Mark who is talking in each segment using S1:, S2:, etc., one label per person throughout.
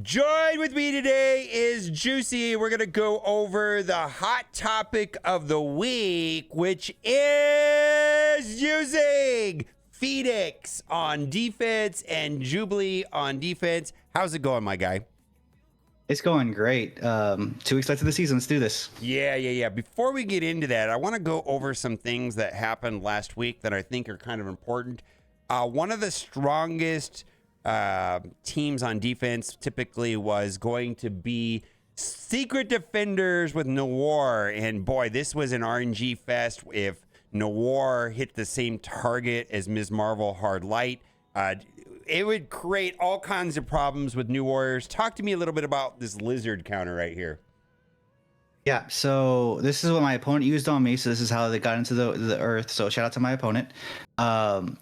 S1: Join with me today is Juicy. We're going to go over the hot topic of the week, which is using Phoenix on defense and Jubilee on defense. How's it going, my guy?
S2: It's going great. 2 weeks left of the season. Let's do this.
S1: Yeah. Before we get into that, I want to go over some things that happened last week that I think are kind of important. One of the strongest teams on defense typically was going to be Secret Defenders with Noir. And boy, this was an RNG fest. If Noir hit the same target as Ms. Marvel Hard Light, it would create all kinds of problems with New Warriors. Talk to me a little bit about this lizard counter right here.
S2: Yeah, so this is what my opponent used on me. So this is how they got into the earth. So shout out to my opponent.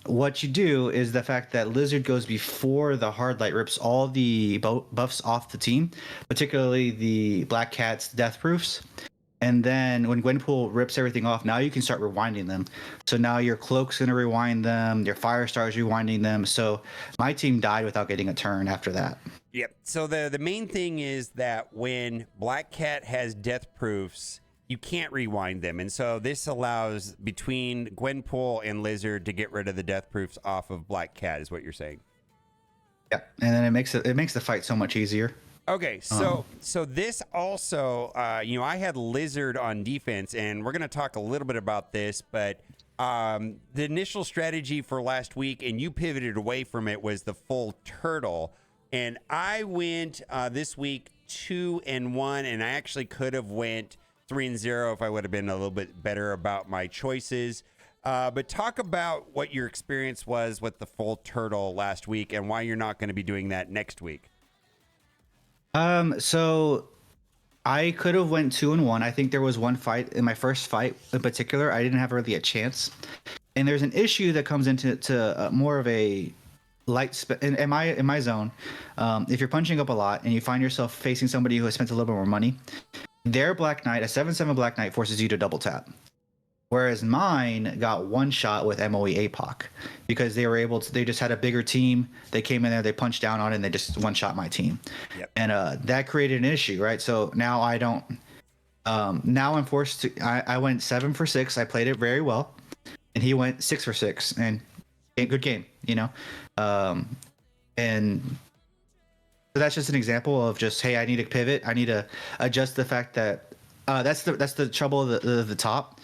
S2: What you do is the fact that lizard goes before the hard light rips all the buffs off the team, particularly the Black Cat's death proofs. And then when Gwenpool rips everything off, now you can start rewinding them. So now your Cloak's going to rewind them, your Firestar's rewinding them. So my team died without getting a turn after that.
S1: Yep. So the main thing is that when Black Cat has death proofs, you can't rewind them. And so this allows between Gwenpool and Lizard to get rid of the death proofs off of Black Cat, is what you're saying.
S2: Yeah. And then it makes the fight so much easier.
S1: Okay, so this also, I had Lizard on defense, and we're going to talk a little bit about this, but the initial strategy for last week, and you pivoted away from it, was the full turtle. And I went this week 2-1, and I actually could have went 3-0 if I would have been a little bit better about my choices. But talk about what your experience was with the full turtle last week and why you're not going to be doing that next week.
S2: So I could have went 2-1. I think there was one fight in my first fight in particular. I didn't have really a chance. And there's an issue that comes into more of a light in my zone. If you're punching up a lot and you find yourself facing somebody who has spent a little bit more money, their Black Knight, a 7/7 Black Knight, forces you to double tap. Whereas mine got one shot with MOE APOC because they just had a bigger team. They came in there, they punched down on it, and they just one shot my team. Yep. And that created an issue, right? So now I don't, now I'm forced to, I went 7 for 6. I played it very well. And he went 6 for 6 and good game, and so that's just an example of just, hey, I need to pivot. I need to adjust the fact that that's the trouble of the top.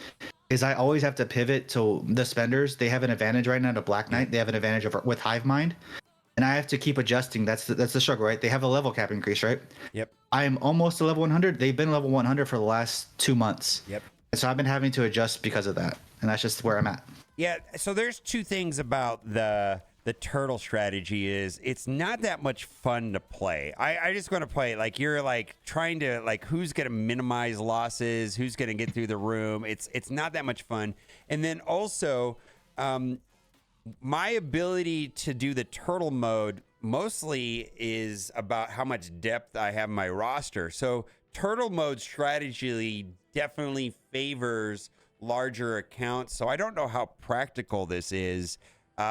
S2: Is I always have to pivot to the spenders. They have an advantage right now to Black Knight. They have an advantage with Hive Mind, and I have to keep adjusting. That's the struggle, right? They have a level cap increase, right?
S1: Yep.
S2: I am almost to level 100. They've been level 100 for the last 2 months.
S1: Yep.
S2: And so I've been having to adjust because of that, and that's just where I'm at.
S1: Yeah. So there's two things about the turtle strategy. Is it's not that much fun to play. I just want to play like you're like trying to like who's going to minimize losses, who's going to get through the room. It's not that much fun. And then also my ability to do the turtle mode mostly is about how much depth I have in my roster. So turtle mode strategy definitely favors larger accounts. So I don't know how practical this is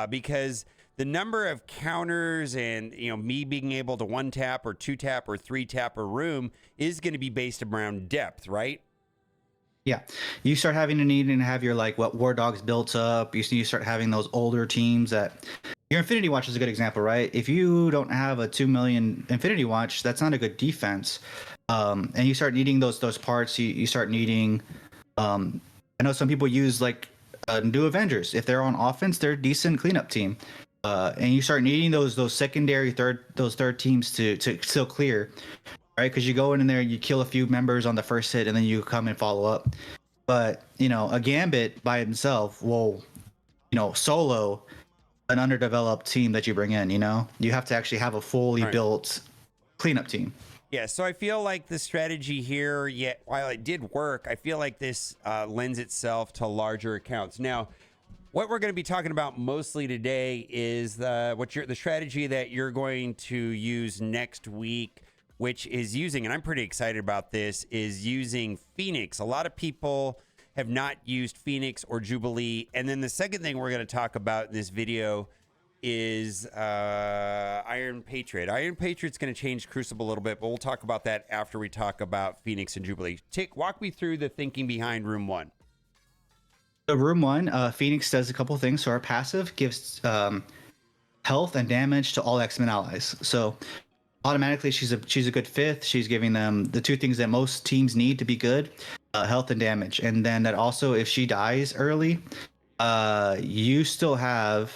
S1: because the number of counters and me being able to 1-tap or 2-tap or 3-tap a room is going to be based around depth, right?
S2: Yeah, you start having to need and have your War Dogs built up. You start having those older teams that your Infinity Watch is a good example, right? If you don't have a 2 million Infinity Watch, that's not a good defense. And you start needing those parts. You start needing. I know some people use new Avengers. If they're on offense, they're a decent cleanup team. And you start needing those secondary third teams to still clear, right? Because you go in there, you kill a few members on the first hit, and then you come and follow up. But a Gambit by himself will, solo an underdeveloped team that you bring in. You have to actually have a fully built cleanup team.
S1: Yeah, so I feel like the strategy here, while it did work, I feel like this lends itself to larger accounts. Now, what we're going to be talking about mostly today is the strategy that you're going to use next week, which is using, and I'm pretty excited about this, is using Phoenix. A lot of people have not used Phoenix or Jubilee. And then the second thing we're going to talk about in this video is Iron Patriot. Iron Patriot's going to change Crucible a little bit, but we'll talk about that after we talk about Phoenix and Jubilee. Walk me through the thinking behind room 1.
S2: So room 1, Phoenix does a couple things. So our passive gives health and damage to all X-Men allies. So automatically she's a good 5th. She's giving them the 2 things that most teams need to be good, health and damage. And then that also, if she dies early, you still have,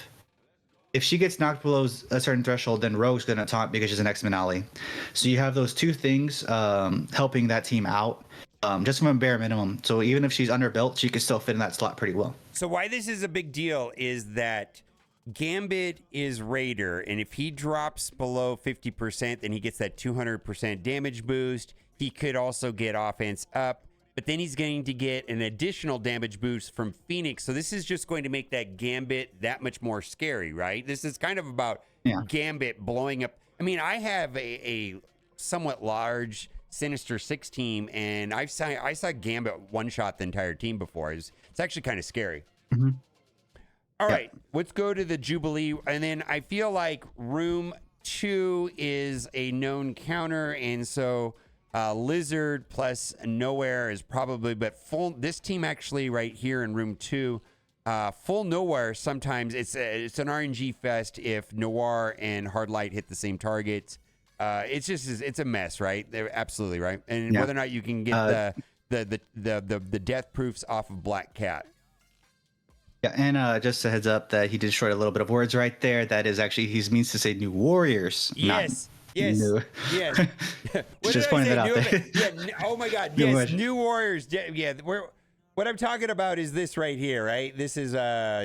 S2: if she gets knocked below a certain threshold, then Rogue's going to taunt because she's an X-Men ally. So you have those 2 things helping that team out just from a bare minimum. So even if she's under belt, she can still fit in that slot pretty well.
S1: So why this is a big deal is that Gambit is Raider, and if he drops below 50%, then he gets that 200% damage boost. He could also get offense up, but then he's going to get an additional damage boost from Phoenix. So this is just going to make that Gambit that much more scary, right? This is kind of about Gambit blowing up. I mean, I have a somewhat large Sinister Six team, and I saw Gambit one-shot the entire team before. It's actually kind of scary.
S2: Mm-hmm.
S1: All right, let's go to the Jubilee, and then I feel like room 2 is a known counter, and so Lizard plus Nowhere is probably, but full. This team actually right here in room 2, full Nowhere. Sometimes it's an RNG fest if Noir and Hard Light hit the same targets. It's a mess, right? They're absolutely right, and whether or not you can get the death proofs off of Black Cat.
S2: Yeah, and just a heads up that he destroyed a little bit of words right there. That is actually, he means to say New Warriors.
S1: Yes. Yes.
S2: Just pointing that out there.
S1: Yeah. Oh my God. Yes. New Warriors. Yeah. What I'm talking about is this right here, right? This is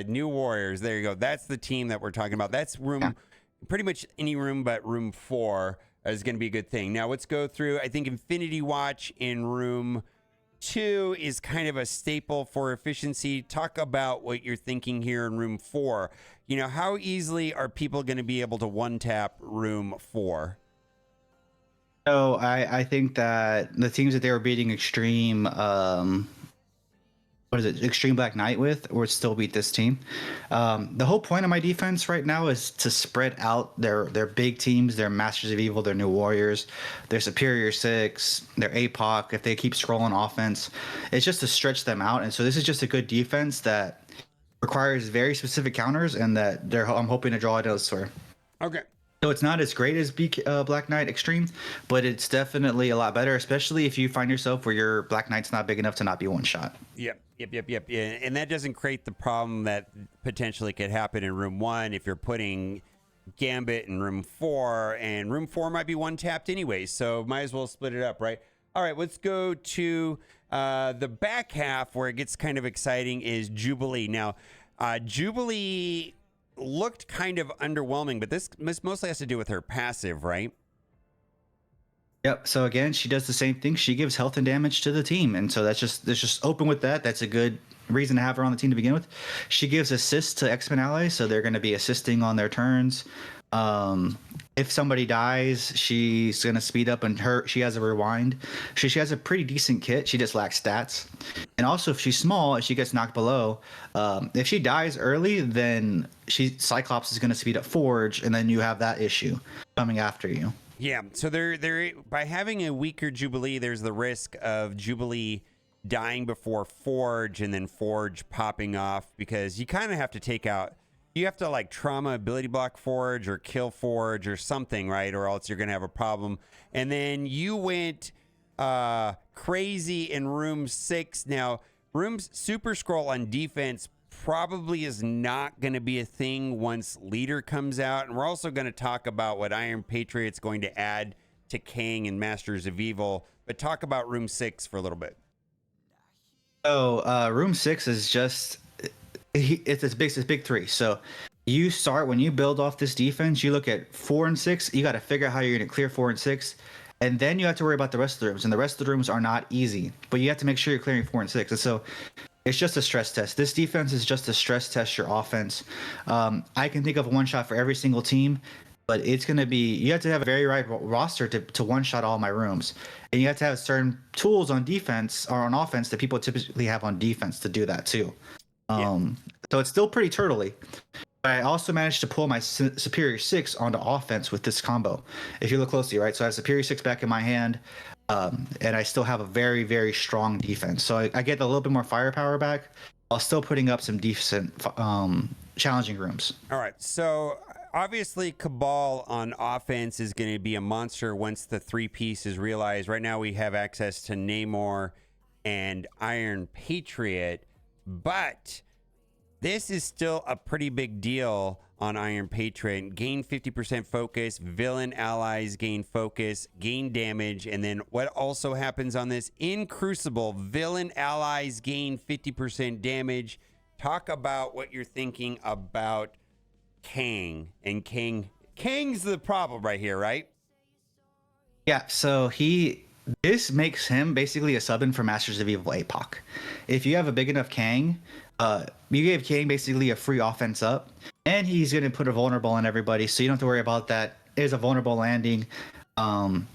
S1: New Warriors. There you go. That's the team that we're talking about. That's room, pretty much any room but room 4 is going to be a good thing. Now let's go through. I think Infinity Watch in room 2 is kind of a staple for efficiency. Talk about what you're thinking here in room 4. You know, how easily are people going to be able to one-tap room 4?
S2: So I think that the teams that they were beating Extreme, Extreme Black Knight with, would still beat this team. The whole point of my defense right now is to spread out their big teams, their Masters of Evil, their New Warriors, their Superior Six, their APOC. If they keep scrolling offense, it's just to stretch them out. And so this is just a good defense that requires very specific counters, and that I'm hoping to draw it elsewhere.
S1: Okay.
S2: So it's not as great as Black Knight Extreme, but it's definitely a lot better, especially if you find yourself where your Black Knight's not big enough to not be one shot.
S1: Yep. Yeah. And that doesn't create the problem that potentially could happen in room 1 if you're putting Gambit in room 4, and room 4 might be one tapped anyway. So might as well split it up, right? All right, let's go to the back half where it gets kind of exciting is Jubilee. Now, Jubilee looked kind of underwhelming, but this mostly has to do with her passive, right?
S2: Yep. So again, she does the same thing. She gives health and damage to the team, and so that's just open with that. That's a good reason to have her on the team to begin with. She gives assists to X-Men allies, so they're going to be assisting on their turns. If somebody dies, she's going to speed up, and she has a rewind. She has a pretty decent kit. She just lacks stats. And also, if she's small and she gets knocked below, if she dies early, then Cyclops is going to speed up Forge, and then you have that issue coming after you.
S1: Yeah, so they're by having a weaker Jubilee, there's the risk of Jubilee dying before Forge and then Forge popping off, because you kind of have to take out, you have to like trauma ability block Forge or kill Forge or something, right? Or else you're going to have a problem. And then you went crazy in room 6. Now, room's Super Scroll on defense probably is not going to be a thing once Leader comes out. And we're also going to talk about what Iron Patriot's going to add to Kang and Masters of Evil. But talk about room 6 for a little bit.
S2: So room 6 is just, it's big 3. So you start, when you build off this defense, you look at 4 and 6. You got to figure out how you're going to clear 4 and 6. And then you have to worry about the rest of the rooms. And the rest of the rooms are not easy. But you have to make sure you're clearing 4 and 6. And so it's just a stress test. This defense is just to stress test your offense. I can think of one shot for every single team, but it's going to be, you have to have a very right roster to one shot all my rooms. And you have to have certain tools on defense or on offense that people typically have on defense to do that too. So it's still pretty turtley. But I also managed to pull my Superior 6 onto offense with this combo. If you look closely, right? So I have Superior 6 back in my hand, and I still have a very, very strong defense. So I get a little bit more firepower back while still putting up some decent challenging rooms.
S1: All right. So obviously, Cabal on offense is going to be a monster once the three-piece is realized. Right now, we have access to Namor and Iron Patriot, but this is still a pretty big deal on Iron Patriot. Gain 50% focus, villain allies gain focus, gain damage, and then what also happens on this? In Crucible, villain allies gain 50% damage. Talk about what you're thinking about Kang. And Kang's the problem right here, right?
S2: Yeah, so this makes him basically a sub-in for Masters of Evil APOC. If you have a big enough Kang, you gave Kang basically a free offense up, and he's going to put a vulnerable on everybody, so you don't have to worry about that. Is a vulnerable landing on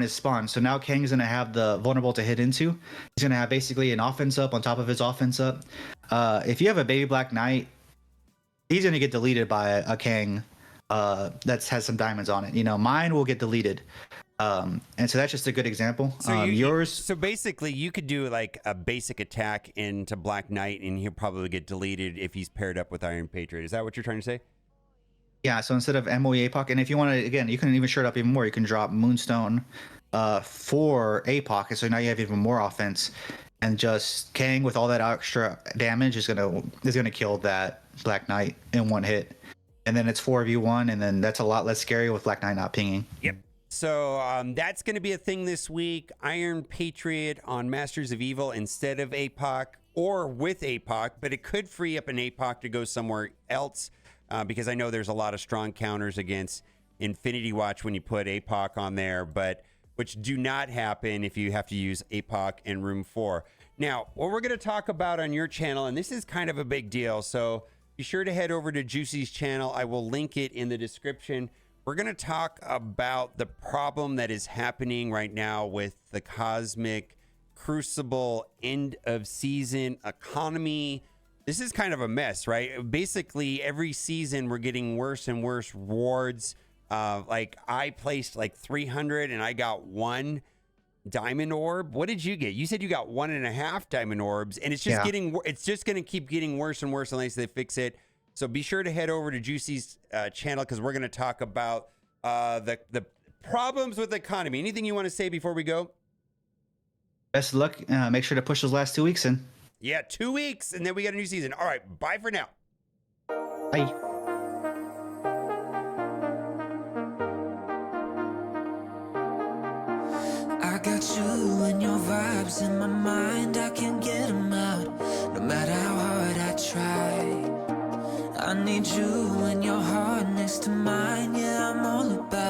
S2: his spawn. So now Kang's going to have the vulnerable to hit into. He's going to have basically an offense up on top of his offense up. If you have a Baby Black Knight, he's going to get deleted by a Kang that has some diamonds on it. You know, mine will get deleted. And so that's just a good example.
S1: So
S2: yours.
S1: So basically, you could do like a basic attack into Black Knight, and he'll probably get deleted if he's paired up with Iron Patriot. Is that what you're trying to say?
S2: Yeah. So instead of MOE APOC, and if you want to, again, you can even shirt up even more. You can drop Moonstone for APOC, and so now you have even more offense. And just Kang with all that extra damage is gonna kill that Black Knight in one hit. And then it's 4v1, and then that's a lot less scary with Black Knight not pinging.
S1: Yep. So that's going to be a thing this week. Iron Patriot on Masters of Evil instead of APOC, or with APOC, but it could free up an APOC to go somewhere else because I know there's a lot of strong counters against Infinity Watch when you put APOC on there, but which do not happen if you have to use APOC in Room 4. Now, what we're going to talk about on your channel, and this is kind of a big deal, so be sure to head over to Juicy's channel. I will link it in the description. We're going to talk about the problem that is happening right now with the Cosmic Crucible end of season economy. This is kind of a mess, right? Basically, every season we're getting worse and worse rewards. Like I placed like 300 and I got 1 diamond orb. What did you get? You said you got 1.5 diamond orbs, and it's just it's just going to keep getting worse and worse unless they fix it. So be sure to head over to Juicy's channel because we're going to talk about the problems with the economy. Anything you want to say before we go?
S2: Best of luck. Make sure to push those last 2 weeks in.
S1: Yeah, 2 weeks, and then we got a new season. All right, bye for now.
S2: Bye.
S3: I got you and your vibes in my mind. I can't get them out, no matter how hard I try. I need you and your heart next to mine. Yeah, I'm all about